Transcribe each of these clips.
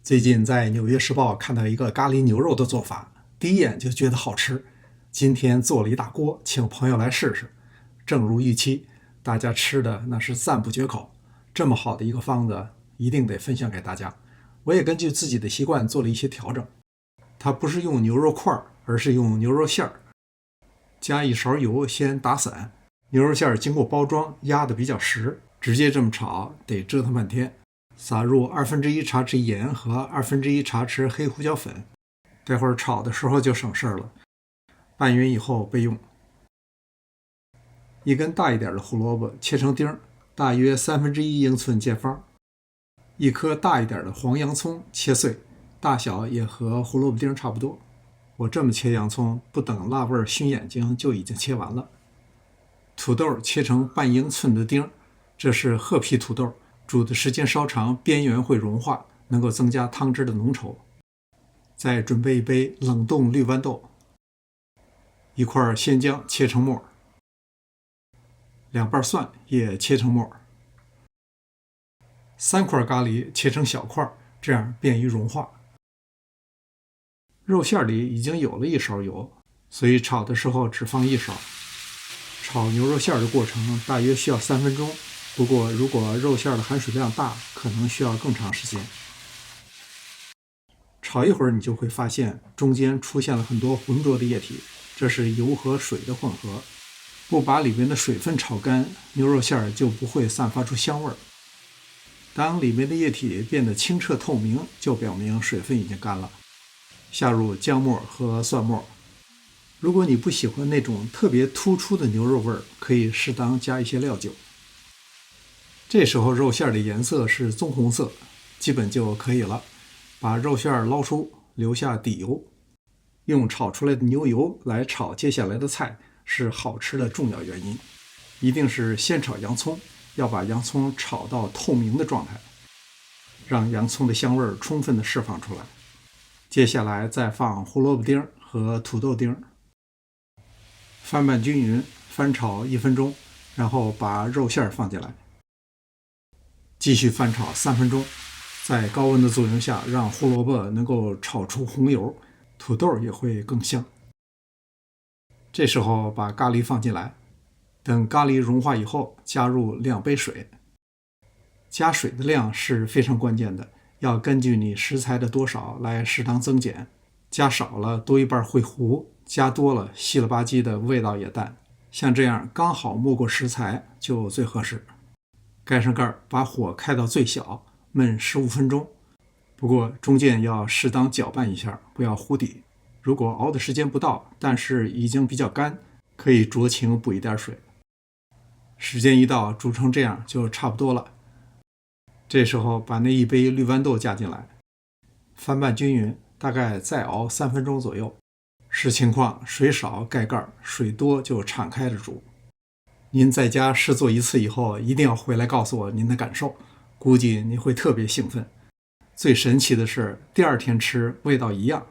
最近在《紐約時報》看到一個咖喱牛肉的做法，第一眼就覺得好吃。今天做了一大鍋，請朋友來試試。正如預期，大家吃的那是讚不絕口。這麼好的一個方子，一定得分享給大家。我也根據自己的習慣做了一些調整。它不是用牛肉塊，而是用牛肉餡兒，加一勺油先打散。牛肉餡兒經過包裝，壓得比較實，直接這麼炒得折騰半天。撒入1/2茶匙鹽和1/2茶匙黑胡椒粉，待會兒炒的時候就省事了。拌匀以後備用。一根大一點的胡蘿蔔切成丁，大約1/3英寸見方。一顆大一點的黃洋蔥切碎，大小也和胡蘿蔔丁差不多。我這麼切洋蔥，不等辣味燻眼睛就已經切完了。土豆切成半英寸的丁，這是褐皮土豆。煮的時間稍長，邊緣會融化，能夠增加湯汁的濃稠。再準備一杯冷凍綠豌豆，一塊鮮薑切成末，2瓣蒜也切成末，3塊咖喱切成小塊，這樣便於融化。肉餡裡已經有了1勺油，所以炒的時候只放1勺。炒牛肉餡的過程大約需要3分鐘。不過，如果肉餡的含水量大，可能需要更長時間。炒一會兒，你就會發現中間出現了很多渾濁的液體，這是油和水的混合。不把裡面的水分炒乾，牛肉餡就不會散發出香味兒。當裡面的液體變得清澈透明，就表明水分已經乾了。下入薑末和蒜末。如果你不喜歡那種特別突出的牛肉味兒，可以適當加一些料酒。這時候肉餡的顏色是棕紅色，基本就可以了。把肉餡撈出，留下底油。用炒出來的牛油來炒接下來的菜，是好吃的重要原因。一定是先炒洋蔥，要把洋蔥炒到透明的狀態，讓洋蔥的香味充分的釋放出來。接下來再放胡蘿蔔丁和土豆丁，翻拌均匀，翻炒1分鐘，然後把肉餡放进來。繼續翻炒3分鐘，在高溫的作用下，讓胡蘿蔔能夠炒出紅油，土豆也會更香。這時候把咖喱放進來，等咖喱融化以後，加入2杯水。加水的量是非常關鍵的，要根據你食材的多少來適當增減。加少了多一半會糊，加多了稀了吧唧的味道也淡。像這樣剛好没過食材就最合適。蓋上蓋，把火開到最小，燜15分鐘。不過中間要適當攪拌一下，不要糊底。如果熬的時間不到，但是已經比較乾，可以酌情補一點水。時間一到，煮成這樣就差不多了。這時候把那1杯綠豌豆加進來，翻拌均匀，大概再熬3分鐘左右。視情況，水少蓋蓋，水多就敞開着煮。您在家試做一次以後，一定要回來告訴我您的感受，估計你會特別興奮。最神奇的是，第2天吃味道一樣。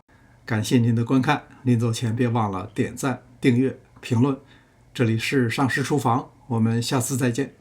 感謝您的觀看，臨走前別忘了點讚、訂閱、評論。這裡是上師廚房，我們下次再見。